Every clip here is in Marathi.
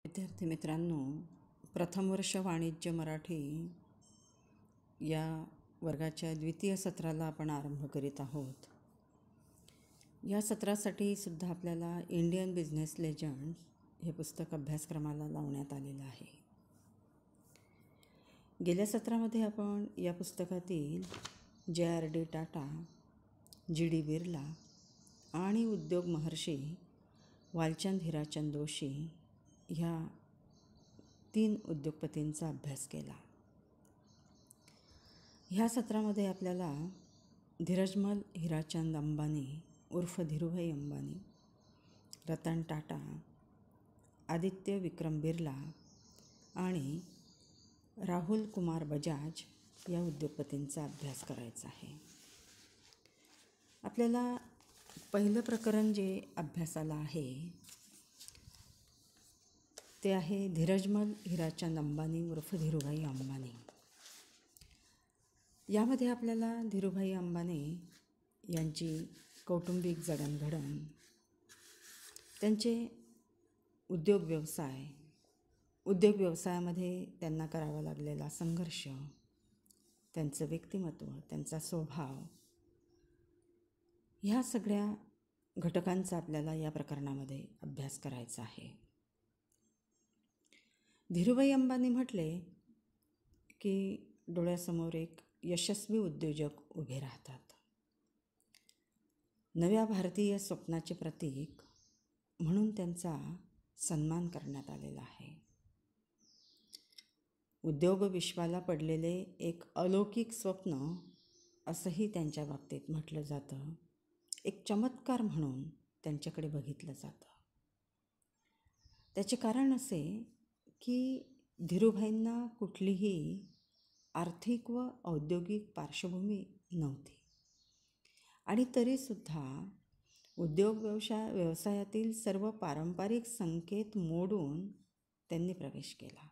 विद्यार्थी मित्रांनो, प्रथम वर्ष वाणिज्य मराठी या वर्गाच्या द्वितीय सत्राला आपण आरंभ करीत आहोत. या सत्रासाठी सुद्धा आपल्याला इंडियन बिझनेस लेजंड्स हे पुस्तक अभ्यासक्रमाला लावण्यात आलेलं आहे. गेल्या सत्रामध्ये आपण या पुस्तकातील JRD टाटा, GD बिर्ला आणि उद्योग महर्षी वालचंद हीराचंद जोशी ह्या 3 उद्योगपतींचा अभ्यास केला. ह्या सत्रामध्ये आपल्याला धीरजमल हीराचंद अंबानी उर्फ धीरूभाई अंबानी, रतन टाटा, आदित्य विक्रम बिर्ला आणि राहुल कुमार बजाज या उद्योगपतींचा अभ्यास करायचा आहे. आपल्याला पहिलं प्रकरण जे अभ्यासाला आहे ते आहे धीरजमल हीराचंद अंबानी उर्फ धीरूभाई अंबानी. यामध्ये आपल्याला धीरूभाई अंबानी यांची कौटुंबिक जडणघडण, त्यांचे उद्योग व्यवसायामध्ये त्यांना करावा लागलेला संघर्ष, त्यांचं व्यक्तिमत्व, त्यांचा स्वभाव, ह्या सगळ्या घटकांचा आपल्याला या प्रकरणामध्ये अभ्यास करायचा आहे. धीरूभाई अंबानी म्हटले की डोळ्यासमोर एक यशस्वी उद्योजक उभे राहतात. नव्या भारतीय स्वप्नाचे प्रतीक म्हणून त्यांचा सन्मान करण्यात आलेला आहे. उद्योग विश्वाला पडलेले एक अलौकिक स्वप्न असंही त्यांच्या बाबतीत म्हटलं जातं. एक चमत्कार म्हणून त्यांच्याकडे बघितलं जातं. त्याचे कारण असे की धीरूभाईंना कुठलीही आर्थिक व औद्योगिक पार्श्वभूमी नव्हती आणि तरीसुद्धा उद्योग व्यवसायातील सर्व पारंपरिक संकेत मोडून त्यांनी प्रवेश केला.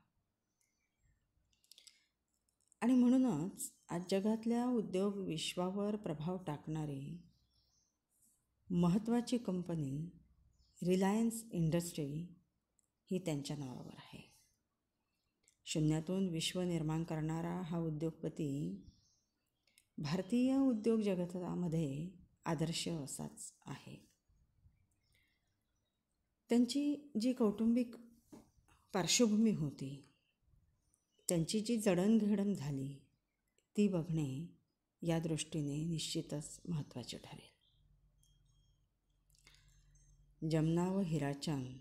आणि म्हणूनच आज जगातल्या उद्योग विश्वावर प्रभाव टाकणारी महत्त्वाची कंपनी रिलायन्स इंडस्ट्री ही त्यांच्या नावावर आहे. शून्यातून विश्व निर्माण करणारा हा उद्योगपती भारतीय उद्योग जगतामध्ये आदर्श असाच आहे. त्यांची जी कौटुंबिक पार्श्वभूमी होती, त्यांची जी जडणघडण झाली ती बघणे या दृष्टीने निश्चितच महत्त्वाचे ठरेल. जमना व हीराचंद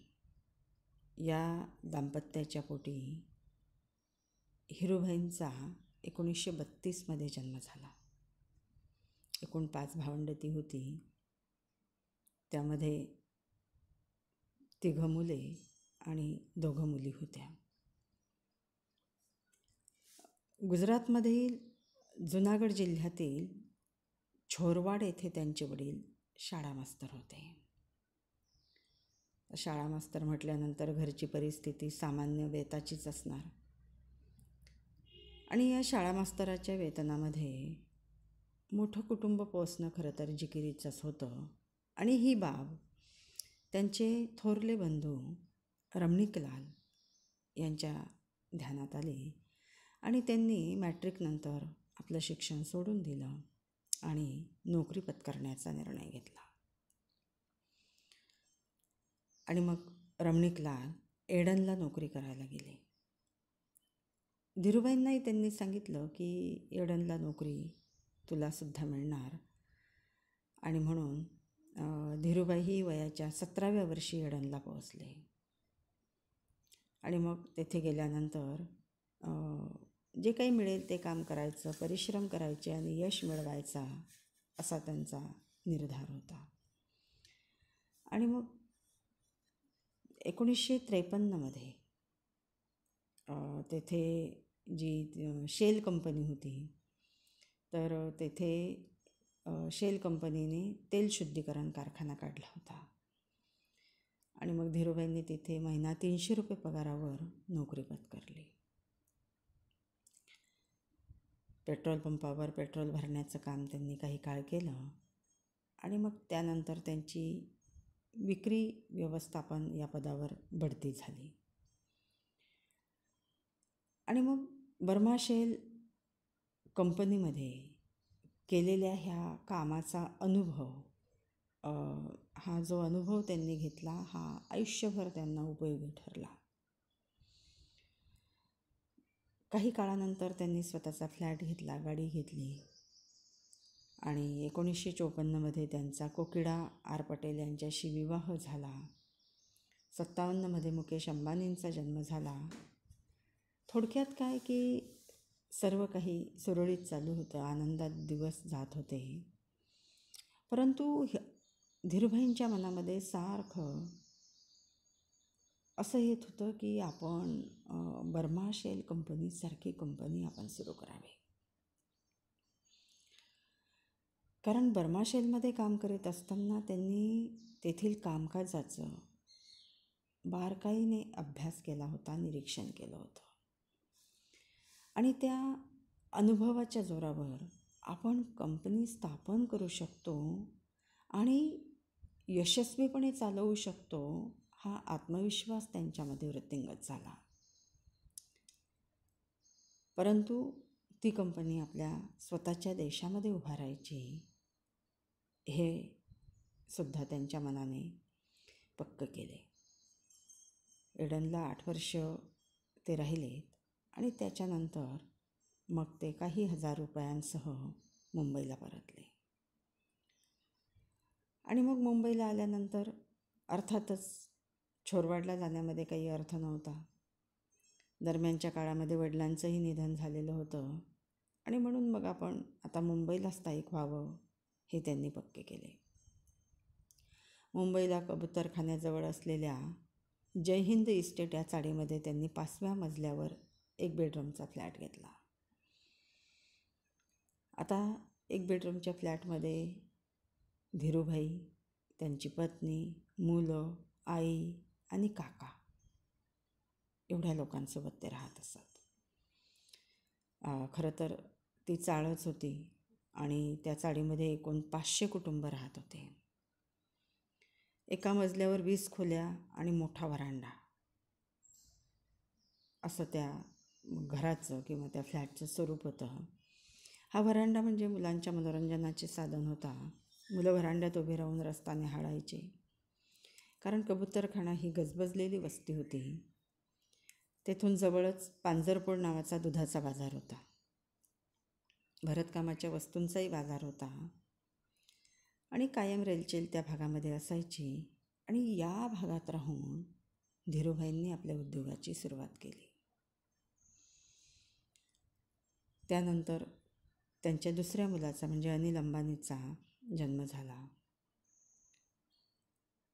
या दाम्पत्याच्या पोटी धीरूभाईंचा 1932 जन्म झाला. एकूण 5 भावंडं ती होती. त्यामध्ये 3 मुले आणि 2 मुली होत्या. गुजरातमधील जुनागड जिल्ह्यातील छोरवाड येथे त्यांचे वडील शाळा मास्तर होते. शाळा मास्तर म्हटल्यानंतर घरची परिस्थिती सामान्य वेताचीच असणार आणि या शाळा मास्तराच्या वेतनामध्ये मोठं कुटुंब पोसणं खरं तर जिकिरीचंच होतं. आणि ही बाब त्यांचे थोरले बंधू रमणीकलाल यांच्या ध्यानात आली आणि त्यांनी मॅट्रिकनंतर आपलं शिक्षण सोडून दिलं आणि नोकरी पत्करण्याचा निर्णय घेतला. आणि मग रमणीकलाल एडनला नोकरी करायला गेले. धीरूभाईंनाही त्यांनी सांगितलं की एडनला नोकरी तुलासुद्धा मिळणार. आणि म्हणून धीरूभाईही वयाच्या 17व्या वर्षी एडनला पोहोचले. आणि मग तेथे गेल्यानंतर जे काही मिळेल ते काम करायचं, परिश्रम करायचे आणि यश मिळवायचा असा त्यांचा निर्धार होता. आणि मग 1953 तेथे जी शेल कंपनी होती, तर तेथे शेल कंपनीने तेल शुद्धीकरण कारखाना काढला होता. आणि मग धीरूभाईंनी तिथे महिना 300 रुपये पगारावर नोकरी पत्करली. पेट्रोल पंपावर पेट्रोल भरण्याचं काम त्यांनी काही काळ केलं आणि मग त्यानंतर त्यांची विक्री व्यवस्थापन या पदावर बढती झाली. आणि मग बर्मा शेल कंपनीमध्ये केलेल्या ह्या कामाचा अनुभव, हा जो अनुभव त्यांनी घेतला हा आयुष्यभर त्यांना उपयोगी ठरला. काही काळानंतर त्यांनी स्वतःचा फ्लॅट घेतला, गाडी घेतली आणि 1954मध्ये त्यांचा कोकिडा आर पटेल यांच्याशी विवाह झाला. 57मध्ये मुकेश अंबानींचा जन्म झाला. थोडक्यात काय की सर्व काही सुरळीत चालू होतं, आनंदात दिवस जात होते. परंतु धीरूभाईंच्या मनामध्ये सारखं असं येत होतं की आपण बर्मा शेल कंपनीसारखी कंपनी आपण सुरू करावी. कारण बर्मा शेलमध्ये काम करीत असताना त्यांनी तेथील कामकाजाचं बारकाईने अभ्यास केला होता, निरीक्षण केलं होतं आणि त्या अनुभवाच्या जोरावर आपण कंपनी स्थापन करू शकतो आणि यशस्वीपणे चालवू शकतो, हा आत्मविश्वास त्यांच्यामध्ये वृद्धिंगत झाला. परंतु ती कंपनी आपल्या स्वतःच्या देशामध्ये उभारायची हे सुद्धा त्यांच्या मनाने पक्क केले. एडनला 8 वर्ष ते राहिलेत आणि त्याच्यानंतर मग ते काही हजार रुपयांसह मुंबईला परतले. आणि मग मुंबईला आल्यानंतर अर्थातच छोरवाडला जाण्यामध्ये काही अर्थ नव्हता. दरम्यानच्या काळामध्ये वडिलांचंही निधन झालेलं होतं आणि म्हणून मग आपण आता मुंबईला स्थायिक व्हावं हे त्यांनी पक्के केले. मुंबईला कबूतरखान्याजवळ असलेल्या जय हिंद इस्टेट या चाळीमध्ये त्यांनी 5व्या मजल्यावर 1 बेडरूमचा फ्लॅट घेतला. आता 1 बेडरूमच्या फ्लॅटमध्ये धीरूभाई, त्यांची पत्नी, मुलं, आई आणि काका एवढ्या लोकांसोबत ते राहत असत. खरं तर ती चाळच होती आणि त्या चाळीमध्ये एकूण 500 कुटुंब राहत होते. एका मजल्यावर 20 खोल्या आणि मोठा व्हरांडा असं त्या घराचं किंवा त्या फ्लॅटचं स्वरूप होतं. हा व्हरांडा म्हणजे मुलांच्या मनोरंजनाचे साधन होता. मुलं व्हरांड्यात उभे राहून रस्ता निहाळायचे. कारण कबूतरखाना ही गजबजलेली वस्ती होती. तेथून जवळच पांजरपोळ नावाचा दुधाचा बाजार होता. भरतकामाच्या वस्तूंचाही बाजार होता आणि कायम रेलचेल त्या भागामध्ये असायची. आणि या भागात राहून धीरूभाईंनी आपल्या उद्योगाची सुरुवात केली. त्यानंतर त्यांच्या दुसऱ्या मुलाचा म्हणजे अनिल अंबानीचा जन्म झाला.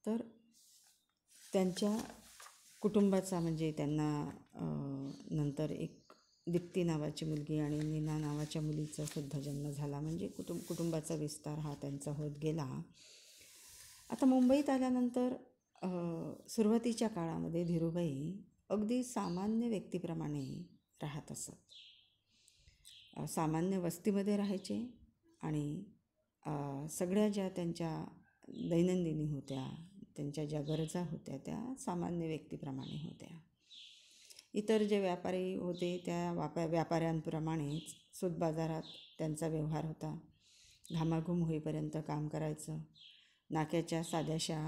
तर त्यांच्या कुटुंबाचा म्हणजे त्यांना नंतर एक दीप्ती नावाची मुलगी आणि नीना नावाच्या मुलीचा सुद्धा जन्म झाला. म्हणजे कुटुंबाचा विस्तार हा त्यांचा होत गेला. आता मुंबईत आल्यानंतर सुरुवातीच्या काळामध्ये धीरूभाई अगदी सामान्य व्यक्तीप्रमाणे राहत असत. सामान्य वस्तीमध्ये राहायचे आणि सगळ्या ज्या त्यांच्या दैनंदिनी होत्या, त्यांच्या ज्या गरजा होत्या त्या सामान्य व्यक्तीप्रमाणे होत्या. इतर जे व्यापारी होते त्या व्यापाऱ्यांप्रमाणेच सूत बाजारात त्यांचा व्यवहार होता. घामाघूम होईपर्यंत काम करायचं. नाक्याच्या साध्याशा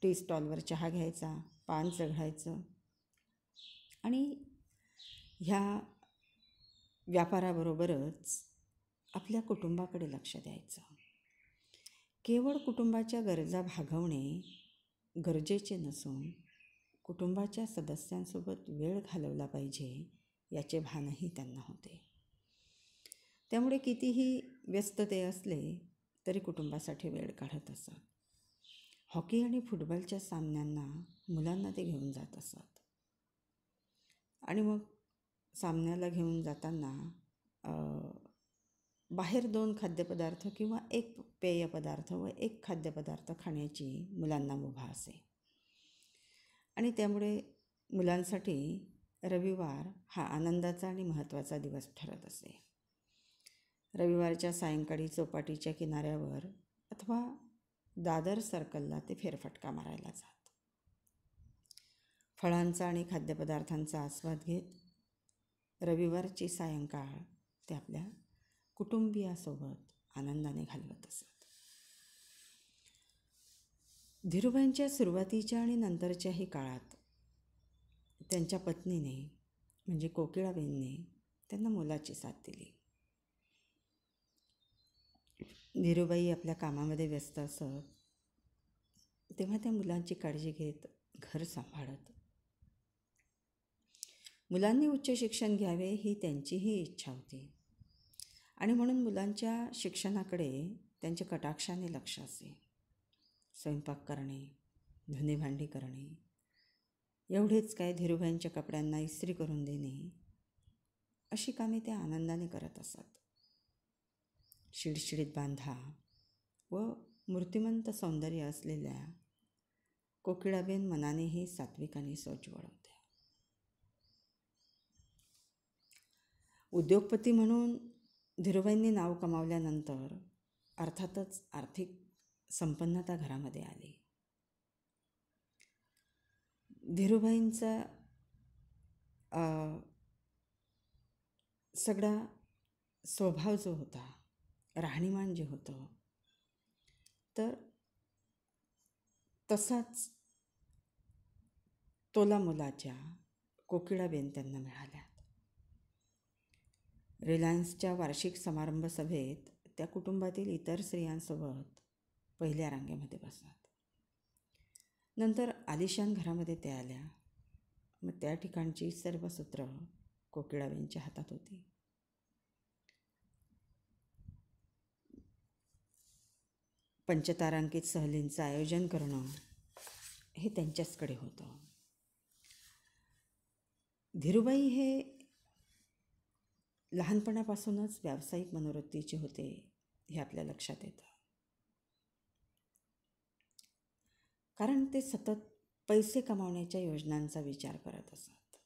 टी स्टॉलवर चहा घ्यायचा, पान चढायचं आणि ह्या व्यापाराबरोबरच आपल्या कुटुंबाकडे लक्ष द्यायचं. केवळ कुटुंबाच्या गरजा भागवणे गरजेचे नसून कुटुंबाच्या सदस्यांसोबत वेळ घालवला पाहिजे याचे भानही त्यांना होते. त्यामुळे कितीही व्यस्त ते असले तरी कुटुंबासाठी वेळ काढत असत. हॉकी आणि फुटबॉलच्या सामन्यांना मुलांना ते घेऊन जात असत आणि मग सामन्याला घेऊन जाताना बाहेर 2 खाद्यपदार्थ किंवा 1 पेयपदार्थ व 1 खाद्यपदार्थ खाण्याची मुलांना मुभा असे. आणि त्यामुळे मुलांसाठी रविवार हा आनंदाचा आणि महत्त्वाचा दिवस ठरत असे. रविवारच्या सायंकाळी चौपाटीच्या किनाऱ्यावर अथवा दादर सर्कलला ते फेरफटका मारायला जात. फळांचा आणि खाद्यपदार्थांचा आस्वाद घेत रविवारची सायंकाळ ते आपल्या कुटुंबियासोबत आनंदाने घालवत असत. धीरूभाईंच्या सुरुवातीच्या आणि नंतरच्याही काळात त्यांच्या पत्नीने म्हणजे कोकिळाबेनने त्यांना मोलाची साथ दिली. धीरूबाई आपल्या कामामध्ये व्यस्त असत तेव्हा त्या मुलांची काळजी घेत घर सांभाळत. मुलांनी उच्च शिक्षण घ्यावे ही त्यांचीही इच्छा होती आणि म्हणून मुलांच्या शिक्षणाकडे त्यांचे कटाक्षाने लक्ष असे. स्वयंपाक करणे, धुणी भांडी करणे, एवढेच काय धीरूभाईंच्या कपड्यांना इस्त्री करून देणे अशी कामे ते आनंदाने करत असत. शिडशिडीत बांधा व मूर्तिमंत सौंदर्य असलेल्या कोकिळाबेन मनानेही सात्विक आणि सोज्वळ होत्या. उद्योगपती म्हणून धीरूभाईंनी नाव कमावल्यानंतर अर्थातच आर्थिक संपन्नता घरामध्ये आली. धीरूभाईंचा सगळा स्वभाव जो होता, राहणीमान जे होतं, तर तसाच तोला मुलाच्या कोकिळाबेन त्यांना मिळाल्या. रिलायन्सच्या वार्षिक समारंभ सभेत त्या कुटुंबातील इतर स्त्रियांसोबत पहिल्या रांगेमध्ये बसतात. नंतर आलिशान घरामध्ये त्या आल्या. मग त्या ठिकाणची सर्व सूत्र कोकिळाबेनच्या हातात होती. पंचतारांकित सहलींचं आयोजन करणं हे त्यांच्याचकडे होतं. धीरूबाई हे लहानपणापासूनच व्यावसायिक मनोवृत्तीचे होते हे आपल्या लक्षात येतं. कारण ते सतत पैसे कमावण्याच्या योजनांचा विचार करत असत.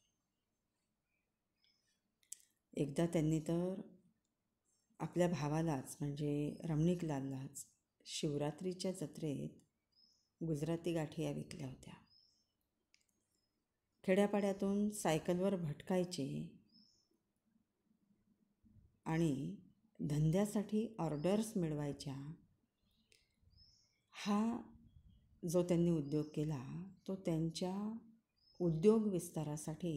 एकदा त्यांनी तर आपल्या भावालाच म्हणजे रमणीकलालाच शिवरात्रीच्या जत्रेत गुजराती गाठिया विकल्या होत्या. खेड्यापाड्यातून सायकलवर भटकायचे आणि धंद्यासाठी ऑर्डर्स मिळवायच्या. हा जो त्यांनी उद्योग केला तो त्यांच्या उद्योग विस्तारासाठी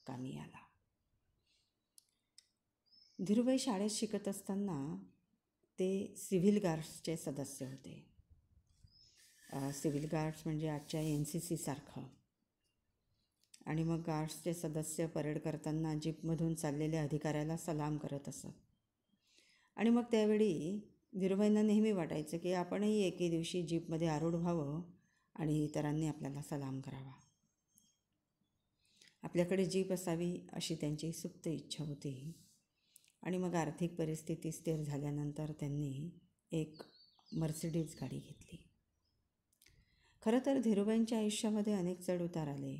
कामी आला. धीरूबाई शाळेत शिकत असताना ते सिव्हिल गार्ड्सचे सदस्य होते. सिव्हिल गार्ड्स म्हणजे आजच्या NCC सारखं. आणि मग गार्ड्सचे सदस्य परेड करताना जीपमधून चाललेल्या अधिकाऱ्याला सलाम करत असत. आणि मग त्यावेळी धीरूबाईंना नेहमी वाटायचं की आपणही एके दिवशी जीपमध्ये आरूढ व्हावं आणि इतरांनी आपल्याला सलाम करावा. आपल्याकडे जीप असावी अशी त्यांची सुप्त इच्छा होती. आणि मग आर्थिक परिस्थिती स्थिर झाल्यानंतर त्यांनी एक मर्सिडीज गाडी घेतली. खरं तर धीरूबाईंच्या आयुष्यामध्ये अनेक चढउतार आले.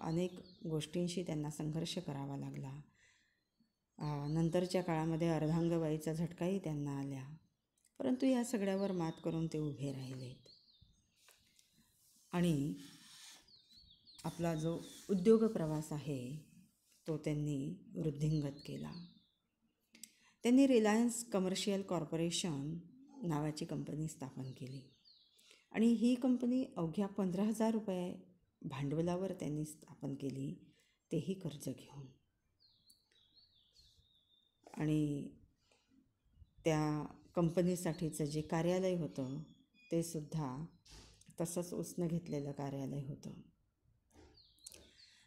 अनेक गोष्टींशी त्यांना संघर्ष करावा लागला. नंतरच्या काळामध्ये अर्धांगवायूचा झटकाही त्यांना आल्या. परंतु या सगळ्यावर मात करून ते उभे राहिलेत आणि आपला जो उद्योग प्रवास आहे तो त्यांनी वृद्धिंगत केला. त्यांनी रिलायन्स कमर्शियल कॉर्पोरेशन नावाची कंपनी स्थापन केली आणि ही कंपनी अवघ्या 15,000 रुपये भांडवलावर त्यांनी स्थापन केली, तेही कर्ज घेऊन. आणि त्या कंपनीसाठीचं जे कार्यालय होतं ते सुद्धा तसंच उसनं घेतलेलं कार्यालय होतं.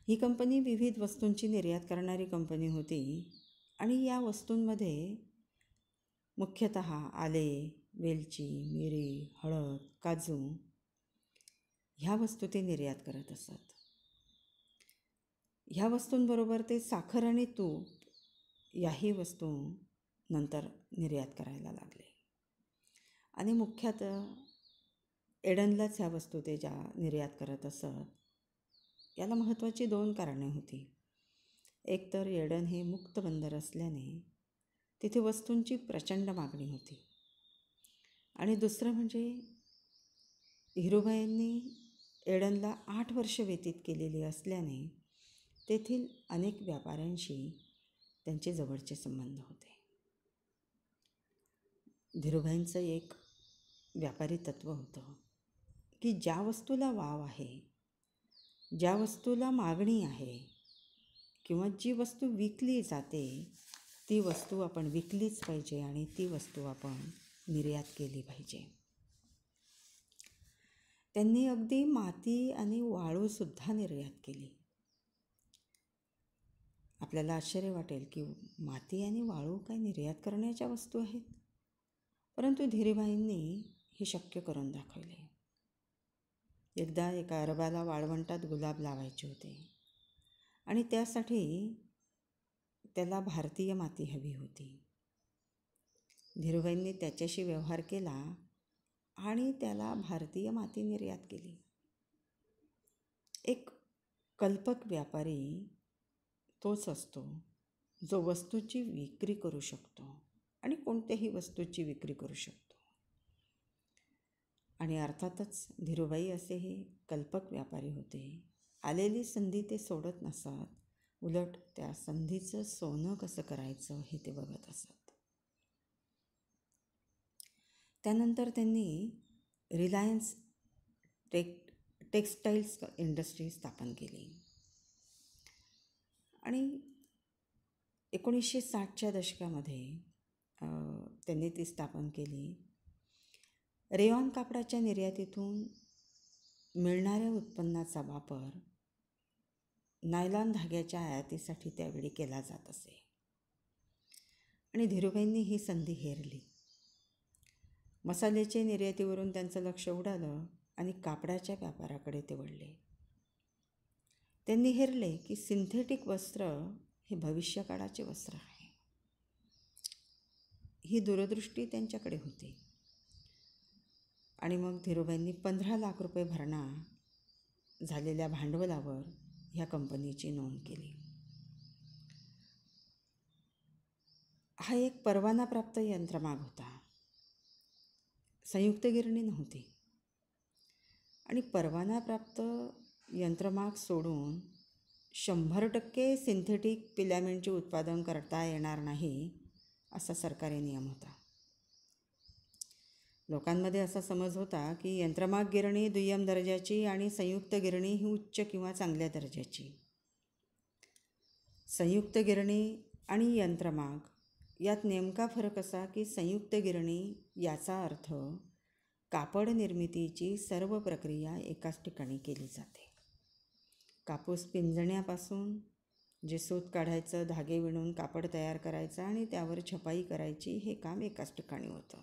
ही कंपनी विविध वस्तूंची निर्यात करणारी कंपनी होती आणि या वस्तूंमध्ये मुख्यतः आले, वेलची, मिरी, हळद, काजू ह्या वस्तू ते निर्यात करत असत. ह्या वस्तूंबरोबर ते साखर आणि तूप याही वस्तू नंतर निर्यात करायला लागले आणि मुख्यतः एडनलाच ह्या वस्तू ते ज्या निर्यात करत असत. याला महत्त्वाची 2 कारणे होती. एक तर एडन हे मुक्त बंदर असल्याने तिथे वस्तूंची प्रचंड मागणी होती आणि दुसरं म्हणजे धीरूभाईंनी एडनला 8 वर्ष व्यतीत केलेली असल्याने तेथील अनेक व्यापाऱ्यांशी त्यांचे जवळचे संबंध होते. धीरूभाईंचं एक व्यापारी तत्त्व होतं की ज्या वस्तूला वाव आहे, ज्या वस्तूला मागणी आहे किंवा जी वस्तू विकली जाते ती वस्तू आपण विकलीच पाहिजे आणि ती वस्तू आपण निर्यात केली पाहिजे. त्यांनी अगदी माती आणि वाळूसुद्धा निर्यात केली. आपल्याला आश्चर्य वाटेल की माती आणि वाळू काय निर्यात करण्याच्या वस्तू आहेत, परंतु धीरूभाईंनी हे शक्य करून दाखवले. एकदा एका अरबाला वाळवंटात गुलाब लावायचे होते आणि त्यासाठी त्याला भारतीय माती हवी होती. धीरूभाईंनी त्याच्याशी व्यवहार केला आणि त्याला भारतीय माती निर्यात केली. एक कल्पक व्यापारी तोच असतो जो वस्तूची विक्री करू शकतो आणि कोणत्याही वस्तूची विक्री करू शकतो. आणि अर्थातच धीरूभाई असेही कल्पक व्यापारी होते. आलेली संधी ते सोडत नसत, उलट त्या संधीचं सोनं कसं करायचं हे ते बघत असत. त्यानंतर त्यांनी रिलायन्स टेक्स्टाईल्स इंडस्ट्री स्थापन केली आणि 1960च्या दशकामध्ये त्यांनी ती स्थापन केली. रेयॉन कापडाच्या निर्यातीतून मिळणाऱ्या उत्पन्नाचा वापर नायलॉन धाग्याच्या आयातीसाठी त्यावेळी केला जात असे आणि धीरूभाईंनी ही संधी हेरली. मसाल्याच्या निर्यातीवरून त्यांचं लक्ष उडालं आणि कापडाच्या व्यापाराकडे ते वळले. त्यांनी हेरले की सिंथेटिक वस्त्र हे भविष्यकाळाचे वस्त्र आहे. ही दूरदृष्टी त्यांच्याकडे होती आणि मग धीरूभाईंनी 15 लाख रुपये भरणा झालेल्या भांडवलावर ह्या कंपनीची नोंद केली. हा एक परवानाप्राप्त यंत्रमाग होता, संयुक्त गिरणी नव्हती आणि परवानाप्राप्त यंत्रमाग सोडून 100% सिंथेटिक फिलामेंटचे उत्पादन करता येणार नाही असा सरकारी नियम होता. लोकांमध्ये असा समज होता की यंत्रमाग गिरणी दुय्यम दर्जाची आणि संयुक्त गिरणी ही उच्च किंवा चांगल्या दर्जाची. संयुक्त गिरणी आणि यंत्रमाग यात नेमका फरक असा की संयुक्त गिरणी याचा अर्थ कापड निर्मितीची सर्व प्रक्रिया एकाच ठिकाणी केली जाते. कापूस पिंजण्यापासून जे सूत काढायचं, धागे विणून कापड तयार करायचं आणि त्यावर छपाई करायची हे काम एकाच ठिकाणी होतं.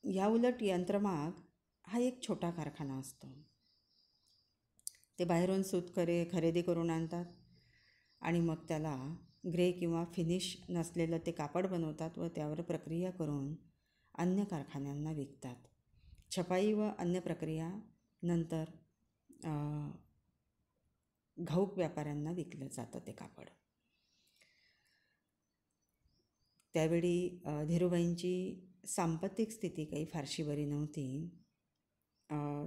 या उलट यंत्रमाग हा एक छोटा कारखाना असतो. ते बाहेरून सूत खरेदी करून आणतात आणि मग त्याला ग्रे किंवा फिनिश नसलेलं ते कापड बनवतात व त्यावर प्रक्रिया करून अन्य कारखान्यांना विकतात. छपाई व अन्य प्रक्रिया नंतर घाऊक व्यापाऱ्यांना विकलं जातं ते कापड. त्यावेळी धीरूभाईंची सांपत्तिक स्थिती काही फारशी बरी नव्हती.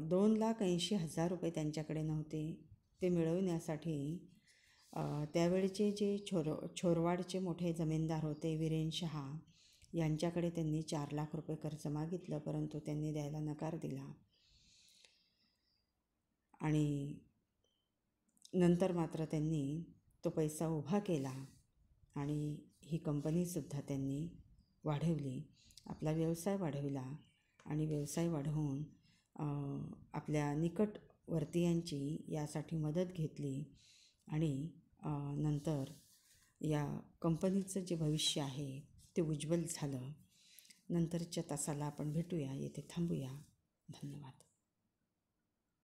2,80,000 रुपये त्यांच्याकडे नव्हते. ते मिळवण्यासाठी त्यावेळचे जे छोरवाडचे मोठे जमीनदार होते वीरेन शहा यांच्याकडे त्यांनी 4 लाख रुपये कर्ज मागितलं, परंतु त्यांनी द्यायला नकार दिला आणि नंतर मात्र त्यांनी तो पैसा उभा केला आणि ही कंपनीसुद्धा त्यांनी वाढवली, आपला व्यवसाय वाढविला आणि व्यवसाय वाढवून आपल्या निकटवर्तीयांची यासाठी मदत घेतली आणि नंतर या कंपनीचं जे भविष्य आहे ते उज्ज्वल झालं. नंतरच्या तासाला आपण भेटूया, येथे थांबूया. धन्यवाद.